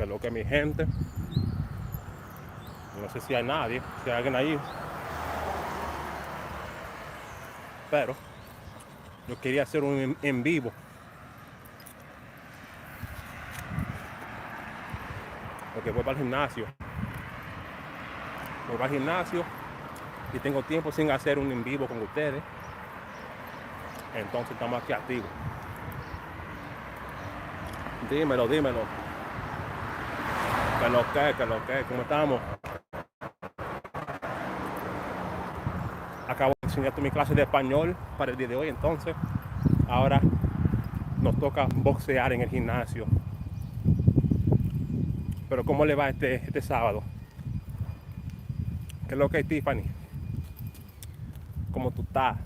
que lo que mi gente. No sé si hay nadie, si hay alguien ahí. Pero yo quería hacer un en vivo. Porque voy para el gimnasio. Voy para el gimnasio y tengo tiempo sin hacer un en vivo con ustedes. Entonces estamos aquí activos. Dímelo. Que lo que, ¿cómo estamos? Acabo de enseñarte mi clase de español para el día de hoy, entonces ahora nos toca boxear en el gimnasio. Pero ¿cómo le va este sábado? ¿Qué es lo que es, Tiffany? ¿Cómo tú estás?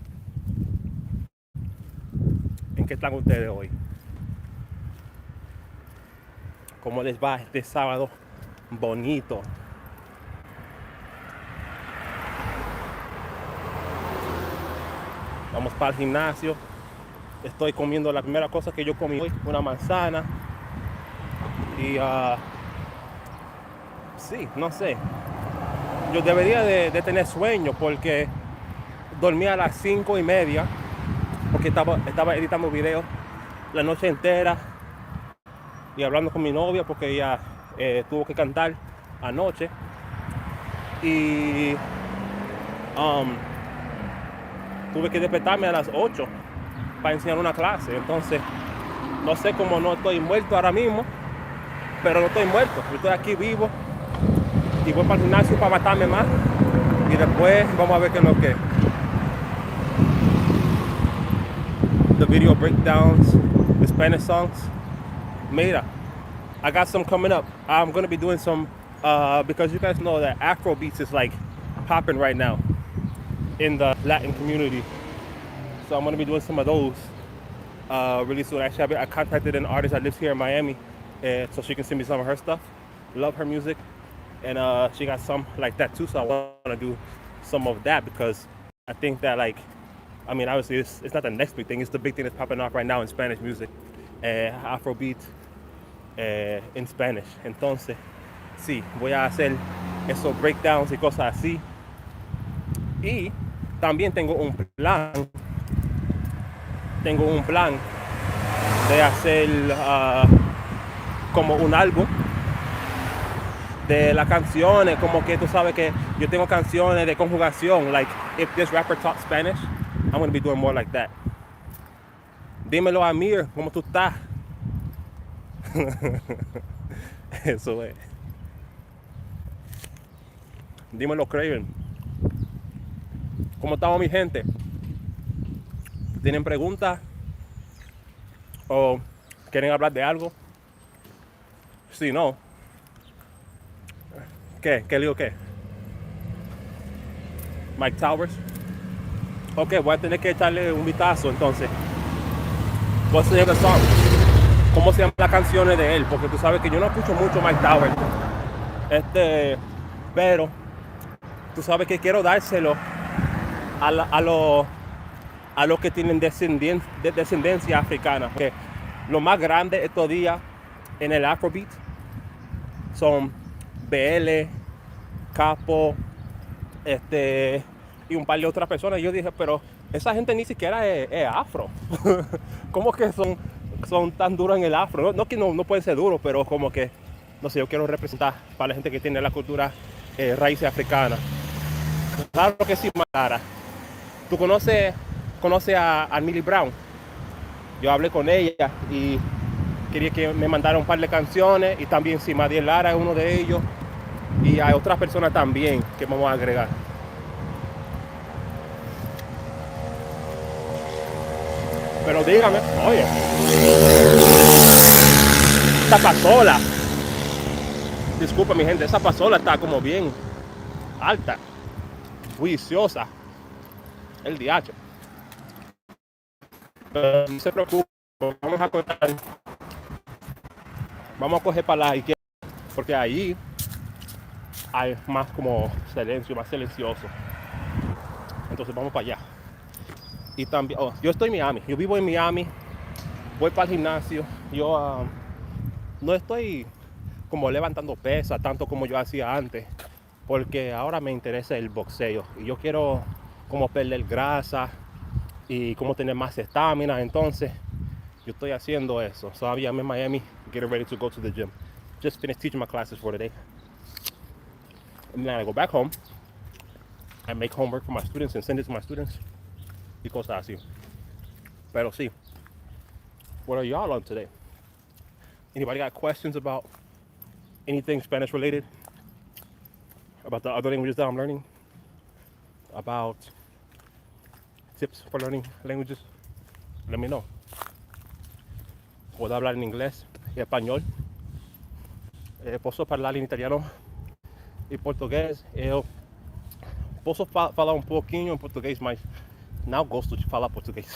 ¿En qué están ustedes hoy? ¿Cómo les va este sábado bonito? Vamos para el gimnasio. Estoy comiendo la primera cosa que yo comí hoy, una manzana. Y sí, no sé. Yo debería de tener sueño porque dormí a las 5:30 porque estaba editando videos la noche entera y hablando con mi novia porque ella tuvo que cantar anoche. Y tuve que despertarme a las 8 para enseñar una clase. Entonces, no sé cómo no estoy muerto ahora mismo, pero no estoy muerto. Yo estoy aquí vivo y voy para el gimnasio para matarme más. Y después vamos a ver qué es lo que. The video breakdowns, the Spanish songs. Mira, I got some coming up. I'm going to be doing some, because you guys know that Afro beats is like popping right now in the Latin community. So I'm going to be doing some of those really soon. Actually, I contacted an artist that lives here in Miami so she can send me some of her stuff. Love her music. And she got some like that too. So I want to do some of that because I think that obviously it's not the next big thing. It's the big thing that's popping off right now in Spanish music. Afrobeat en Spanish. Entonces, sí, voy a hacer esos breakdowns y cosas así. Y también tengo un plan de hacer como un álbum de las canciones, como que tú sabes que yo tengo canciones de conjugación, like if this rapper talks Spanish, I'm gonna be doing more like that. Dímelo, Amir, ¿cómo tú estás? Eso es. Dímelo, Craven. ¿Cómo estamos, mi gente? ¿Tienen preguntas? ¿O quieren hablar de algo? Si no, ¿qué? ¿Qué lío qué? Mike Towers. Ok, voy a tener que echarle un vistazo entonces. What's the name of the song? ¿Cómo se llaman las canciones de él? Porque tú sabes que yo no escucho mucho Mike Towers. Pero tú sabes que quiero dárselo a los que tienen descendencia africana. Porque lo más grande estos días en el Afrobeat son BL, Capo, y un par de otras personas. Y yo dije, pero esa gente ni siquiera es afro. ¿Cómo que son tan duros en el afro? No que no pueden ser duros, pero como que, no sé, yo quiero representar para la gente que tiene la cultura raíces africanas. Claro que sí, Mara. ¿Tú conoces a Millie Brown? Yo hablé con ella y quería que me mandara un par de canciones. Y también si Madiel Lara es uno de ellos. Y hay otras personas también que vamos a agregar. Pero dígame, oye, esta pasola, disculpa mi gente, esa pasola está como bien alta, juiciosa, el DH. Pero no se preocupe, vamos a cortar, vamos a coger para la izquierda, porque ahí hay más como silencio, más silencioso. Entonces vamos para allá. Y también, yo estoy en Miami, yo vivo en Miami, voy para el gimnasio, yo no estoy como levantando pesas, tanto como yo hacía antes, porque ahora me interesa el boxeo y yo quiero como perder grasa y como tener más estamina. Entonces yo estoy haciendo eso. So I'm in Miami getting ready to go to the gym. Just finished teaching my classes for today, and then I go back home and make homework for my students and send it to my students y cosas así. Pero sí, what are y'all on today? Anybody got questions about anything Spanish related? About the other languages that I'm learning? About tips for learning languages? Let me know. Puedo hablar en inglés y español. Posso parlare in italiano e português. Eu posso falar um pouquinho em português, mas não gosto de falar português.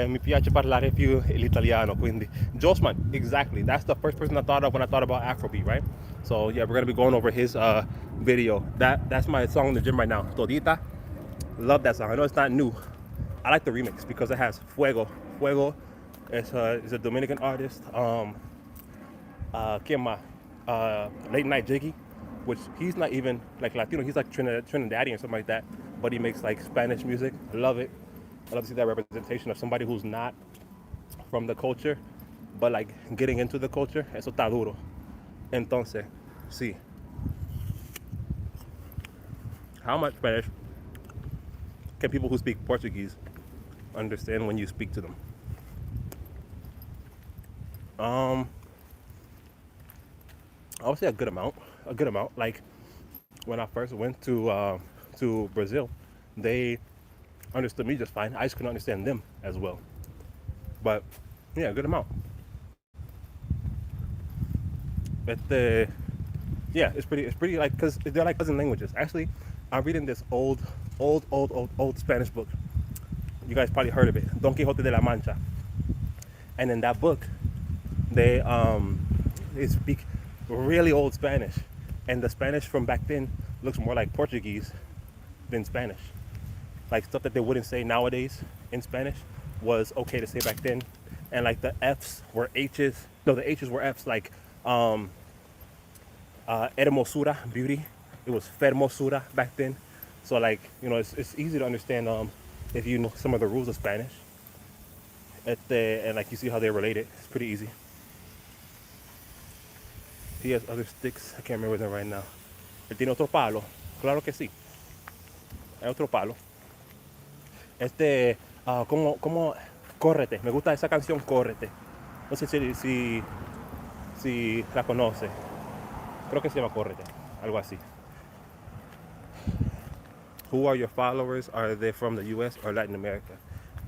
Mi piace parlare più l'italiano, quindi Josman, exactly. That's the first person I thought of when I thought about Afrobeat, right? So yeah, we're gonna be going over his video. That's my song in the gym right now. Todita, love that song. I know it's not new. I like the remix because it has Fuego. Fuego is a Dominican artist. ¿Quién más? Late Night Jiggy, which he's not even like Latino. He's like Trinidadian or something like that, but he makes like Spanish music. I love it. I love to see that representation of somebody who's not from the culture, but like getting into the culture. Eso está duro. Entonces, sí. How much Spanish can people who speak Portuguese understand when you speak to them? I would say a good amount. A good amount. Like when I first went to Brazil, they understood me just fine. I just couldn't understand them as well. But yeah, a good amount. Yeah, it's pretty like, because they're like cousin languages. Actually, I'm reading this old Spanish book. You guys probably heard of it, Don Quixote de la Mancha. And in that book, they speak really old Spanish, and the Spanish from back then looks more like Portuguese than Spanish. Like stuff that they wouldn't say nowadays in Spanish was okay to say back then, and like the F's were H's. No, the H's were F's. Like hermosura, beauty. It was fermosura back then. So like, you know, it's easy to understand if you know some of the rules of Spanish. And like you see how they're related. It's pretty easy. He has other sticks. I can't remember them right now. Él tiene otro palo. Claro que sí. Hay otro palo. Como Córrete. Me gusta esa canción Córrete. No sé si la conoce. Creo que se llama Córrete. Algo así. Who are your followers? Are they from the US or Latin America?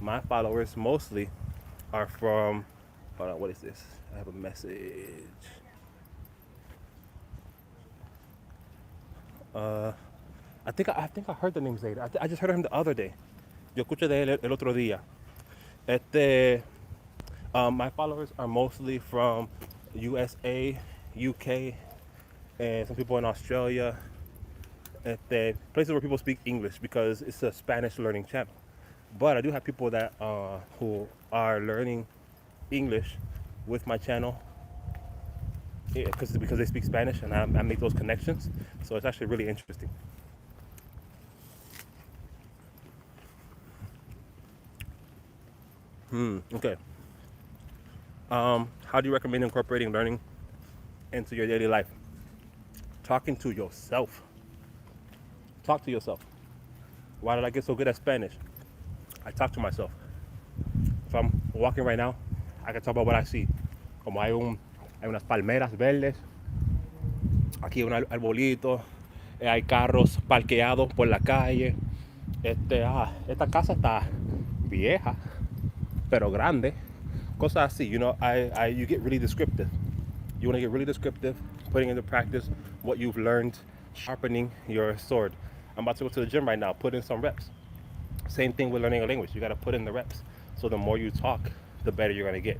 My followers mostly are from, hold on, what is this? I have a message. I think I heard the name Zayda. I just heard him the other day. Yo escuché de él el otro día. My followers are mostly from USA, UK, and some people in Australia. Places where people speak English, because it's a Spanish learning channel. But I do have people that who are learning English with my channel, because they speak Spanish, and I make those connections. So it's actually really interesting. Okay. How do you recommend incorporating learning into your daily life? Talking to yourself. Talk to yourself. Why did I get so good at Spanish? I talk to myself. If I'm walking right now, I can talk about what I see. Como hay unas palmeras verdes, aquí un arbolito, hay carros parqueados por la calle. Esta casa está vieja, pero grande. Cosas así, you know, you get really descriptive. You want to get really descriptive, putting into practice what you've learned, sharpening your sword. I'm about to go to the gym right now, put in some reps. Same thing with learning a language. You got to put in the reps. So the more you talk, the better you're going to get.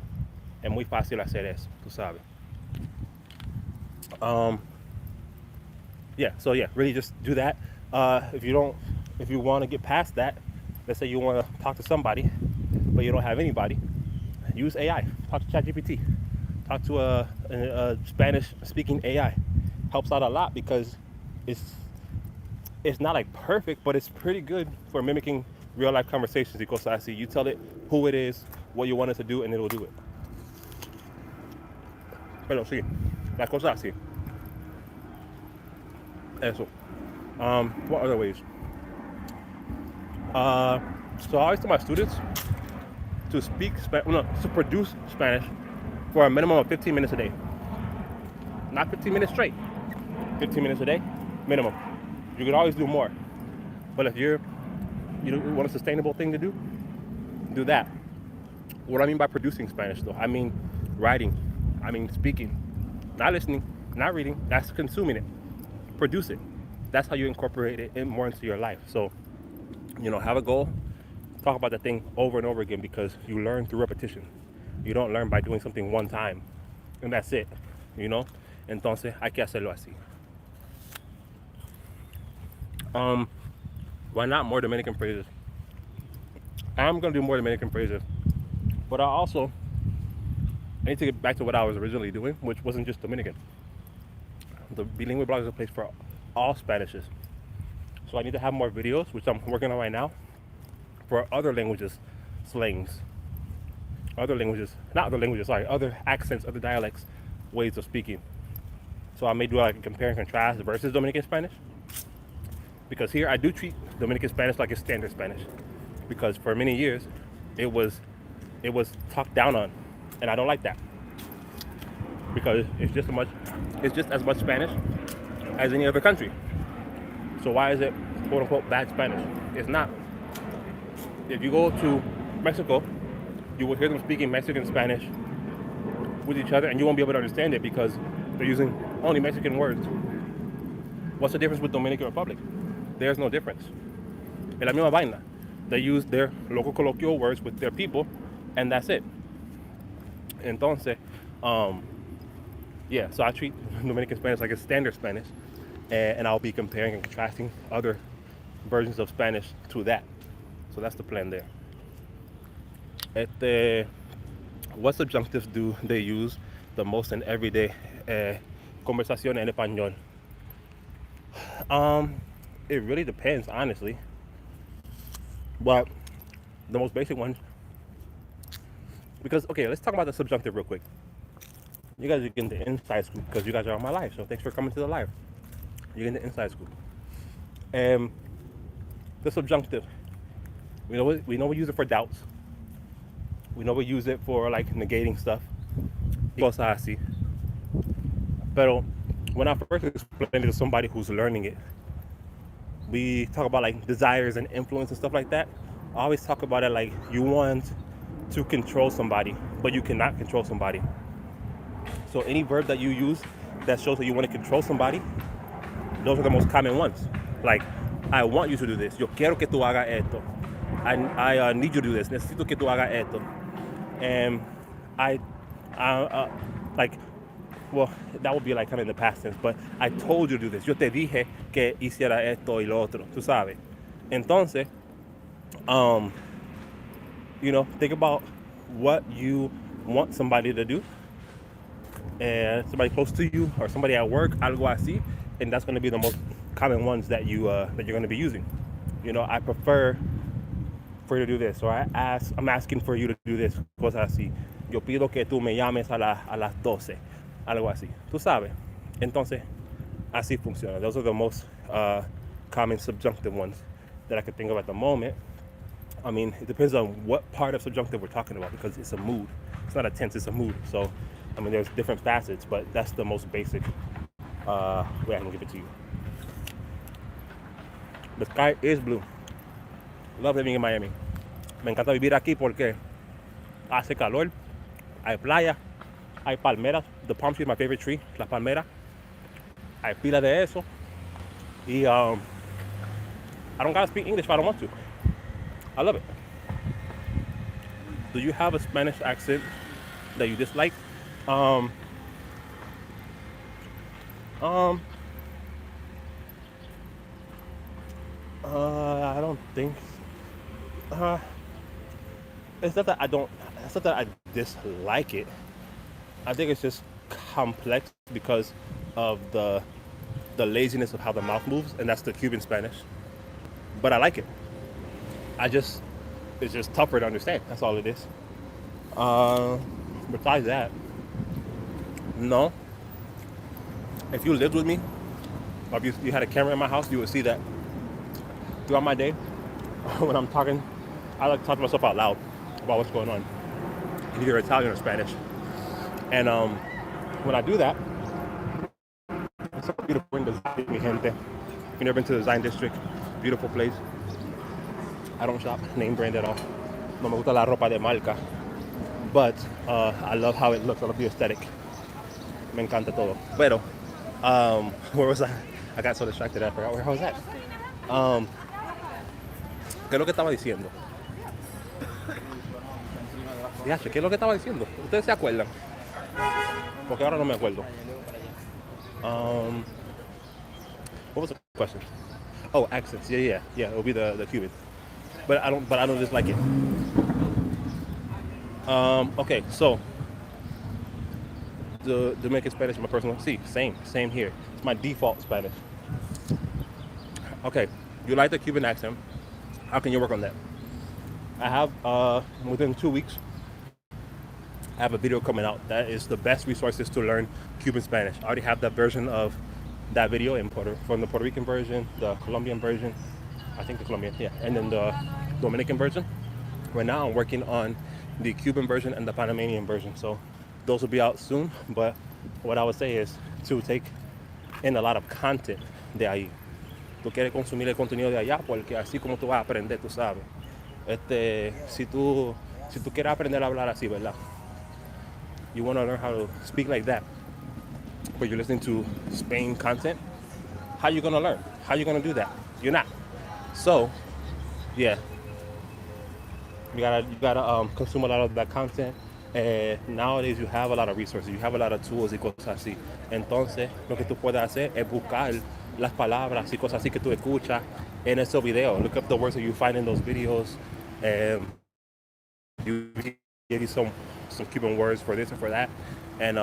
Es muy fácil hacer eso, tú sabes. Yeah, really just do that. If you want to get past that, let's say you want to talk to somebody, but you don't have anybody, use AI. Talk to ChatGPT. talk to a Spanish-speaking AI. Helps out a lot because it's it's not like perfect, but it's pretty good for mimicking real life conversations. Because I see you tell it who it is, what you want it to do, and it'll do it. Pero sí, las cosas así. Eso. What other ways? So I always tell my students to to produce Spanish for a minimum of 15 minutes a day. Not 15 minutes straight. 15 minutes a day, minimum. You can always do more. But if you want a sustainable thing to do that. What I mean by producing Spanish though, I mean writing, I mean speaking, not listening, not reading, that's consuming it. Produce it. That's how you incorporate it more into your life. So, have a goal, talk about that thing over and over again because you learn through repetition. You don't learn by doing something one time and that's it, Entonces hay que hacerlo así. Why not more Dominican phrases? I'm gonna do more Dominican phrases, but I need to get back to what I was originally doing, which wasn't just Dominican. The Bilingue blog is a place for all Spanishes. So I need to have more videos, which I'm working on right now, for other languages, slangs, other accents, other dialects, ways of speaking. So I may do like a compare and contrast versus Dominican Spanish. Because here I do treat Dominican Spanish like it's standard Spanish. Because for many years, it was talked down on. And I don't like that. Because it's just as much Spanish as any other country. So why is it quote unquote bad Spanish? It's not. If you go to Mexico, you will hear them speaking Mexican Spanish with each other and you won't be able to understand it because they're using only Mexican words. What's the difference with Dominican Republic? There's no difference. Es la misma vaina. They use their local colloquial words with their people and that's it. Entonces, so I treat Dominican Spanish like it's standard Spanish and I'll be comparing and contrasting other versions of Spanish to that. So that's the plan there. What subjunctives do they use the most in everyday conversación en español? It really depends, honestly. But the most basic ones, because let's talk about the subjunctive real quick. You guys are getting the inside scoop because you guys are on my live. So thanks for coming to the live. You're getting the inside scoop. The subjunctive, we know we use it for doubts. We know we use it for like negating stuff. Cosas así. Pero when I first explain it to somebody who's learning it, we talk about like desires and influence and stuff like that. I always talk about it like you want to control somebody, but you cannot control somebody. So any verb that you use that shows that you want to control somebody, those are the most common ones. Like, I want you to do this. Yo quiero que tú hagas esto. I need you to do this. Necesito que tú hagas esto. And that would be like kind of in the past tense, but I told you to do this. Yo te dije que hiciera esto y lo otro, tú sabes. Entonces, think about what you want somebody to do, and somebody close to you or somebody at work, algo así, and that's going to be the most common ones that you're going to be using. I prefer for you to do this, or I'm asking for you to do this, cosas así. Yo pido que tú me llames a las 12, algo así. Tú sabes. Entonces, así funciona. Those are the most common subjunctive ones that I can think of at the moment. I mean, it depends on what part of subjunctive we're talking about because it's a mood. It's not a tense, it's a mood. So, I mean, there's different facets, but that's the most basic way I can give it to you. The sky is blue. Love living in Miami. Me encanta vivir aquí porque hace calor, hay playa, hay palmeras. The palm tree is my favorite tree, la palmera. Hay pila de eso. Y I don't gotta speak English if I don't want to. I love it. Do you have a Spanish accent that you dislike? I don't think. It's not that I dislike it. I think it's just complex because of the laziness of how the mouth moves, and that's the Cuban Spanish. But I like it. I just it's just tougher to understand. That's all it is. Uh, Besides that, no. If you lived with me, or if you had a camera in my house, you would see that throughout my day, when I'm talking, I like to talk to myself out loud about what's going on in either Italian or Spanish. And when I do that, it's so beautiful in the mi gente. If you've never been to the Design District, beautiful place. I don't shop name brand at all. No me gusta la ropa de marca. But I love how it looks. I love the aesthetic. Me encanta todo. Pero, where was I? I got so distracted I forgot where I was at. Um, ¿Qué es lo que estaba diciendo? Ya, ¿qué es lo que estaba diciendo? ¿Ustedes se acuerdan? Porque ahora no me acuerdo. What was the question? Oh, accents. Yeah. It'll be the Cuban. But I don't dislike it. Okay, so the Dominican Spanish is my personal. See, same here. It's my default Spanish. Okay, you like the Cuban accent? How can you work on that? I have within 2 weeks, I have a video coming out that is the best resources to learn Cuban Spanish. I already have that version of that video from the Puerto Rican version, the Colombian version, I think the Colombian, yeah, and then the Dominican version. Right now I'm working on the Cuban version and the Panamanian version, so those will be out soon. But what I would say is to take in a lot of content de ahí. Tú quieres consumir el contenido de allá porque así como tú vas a aprender, tú sabes. Si tú quieres aprender a hablar así, ¿verdad? You want to learn how to speak like that, but you're listening to Spain content. How you gonna learn? How you gonna do that? You're not. So, yeah, you gotta consume a lot of that content. Nowadays you have a lot of resources, you have a lot of tools y cosas así. Entonces, lo que tú puedes hacer es buscar las palabras y cosas así que tú escuchas en esos videos. Look up the words that you find in those videos. You give you some Cuban words for this and for that, and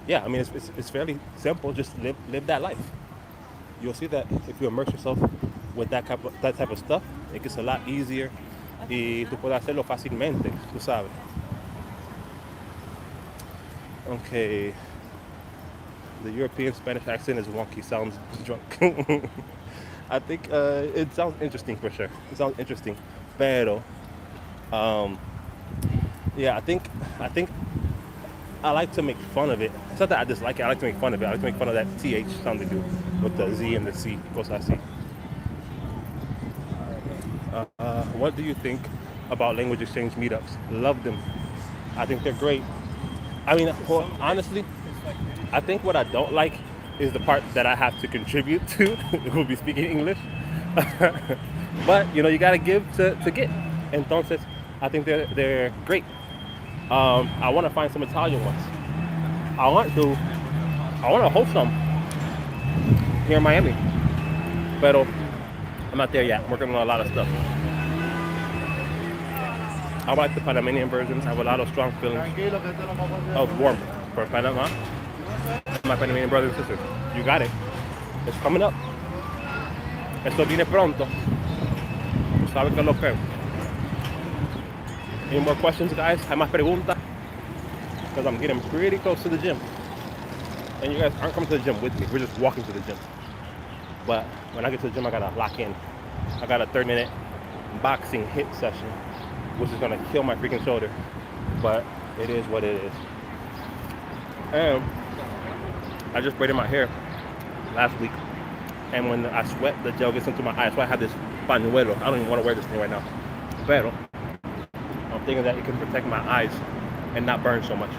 yeah, I mean it's fairly simple. Just live that life. You'll see that if you immerse yourself with that type of stuff, it gets a lot easier. Y tú puedes hacerlo fácilmente, tú sabes. Okay. The European Spanish accent is wonky. Sounds drunk. I think it sounds interesting for sure. It sounds interesting, pero yeah, I think I like to make fun of it. It's not that I dislike it. I like to make fun of it. I like to make fun of that th sound they do with the z and the c. Cosas así. What do you think about language exchange meetups? Love them. I think they're great. I mean, honestly, I think what I don't like is the part that I have to contribute to. Who'll be speaking English, but you gotta give to get. Entonces, I think they're great. I want to find some Italian ones. I want to host some here in Miami, but I'm not there yet. I'm working on a lot of stuff. I like the Panamanian versions. I have a lot of strong feelings of warmth for Panama. My Panamanian brothers and sisters. You got it. It's coming up. Esto viene pronto. Tú sabes que es lo que. Any more questions, guys? Hay más preguntas? Because I'm getting pretty close to the gym. And you guys aren't coming to the gym with me. We're just walking to the gym. But when I get to the gym, I gotta lock in. I got a 30-minute boxing hit session, which is gonna kill my freaking shoulder. But it is what it is. And I just braided my hair last week. And when I sweat, the gel gets into my eyes. So I have this pañuelo. I don't even want to wear this thing right now. Pero I'm thinking that it can protect my eyes and not burn so much.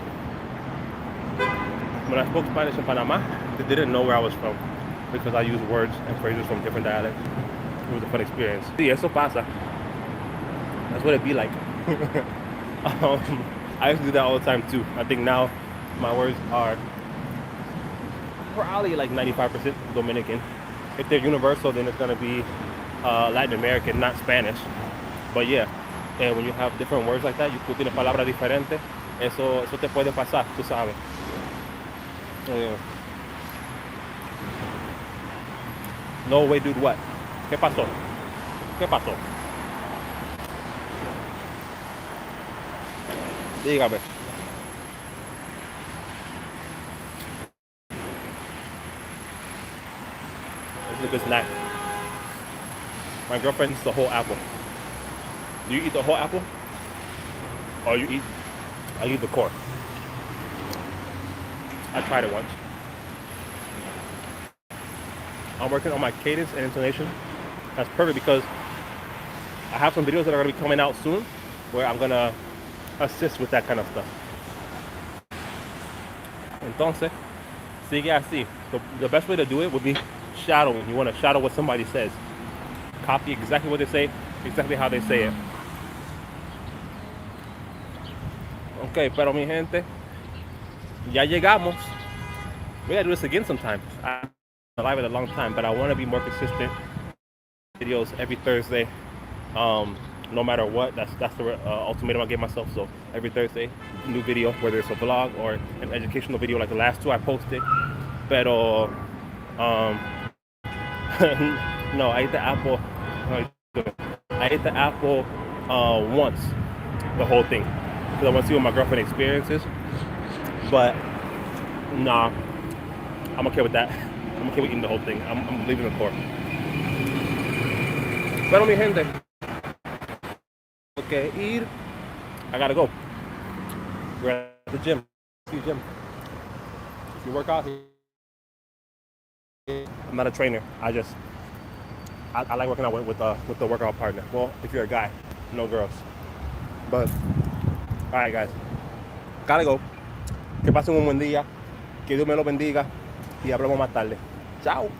When I spoke Spanish in Panama, they didn't know where I was from because I used words and phrases from different dialects. It was a fun experience. Sí, eso pasa. That's what it be like. I used to do that all the time too. I think now my words are probably like 95% Dominican. If they're universal, then it's gonna be Latin American, not Spanish. But yeah, And when you have different words like that, tú tienes palabras diferentes, eso te puede pasar, tú sabes. Eh, no way, dude, what? ¿Qué pasó? ¿Qué pasó? Dígame. This is a good snack. My girlfriend eats the whole apple. Do you eat the whole apple? Or I eat the core. I tried it once. I'm working on my cadence and intonation. That's perfect because I have some videos that are going to be coming out soon where I'm going to assist with that kind of stuff. Entonces, sigue así. The best way to do it would be shadowing. You want to shadow what somebody says. Copy exactly what they say, exactly how they say it. Okay, pero mi gente, ya llegamos. We gotta do this again sometime. I'm alive at a long time, but I want to be more consistent. Videos every Thursday, no matter what. That's the ultimatum I gave myself. So every Thursday, new video, whether it's a vlog or an educational video like the last two I posted. Pero no, I ate the apple. I ate the apple once, the whole thing, because I want to see what my girlfriend experiences. But nah, I'm okay with that. I'm okay with eating the whole thing. I'm leaving the core. Pero mi gente, okay, ir. I gotta go. We're at the gym. See you, gym. If you work out here, I'm not a trainer. I like working out with the workout partner. Well, if you're a guy, no girls. But all right, guys, gotta go. Que pasen un buen día. Que Dios me lo bendiga y hablamos más tarde. Chao.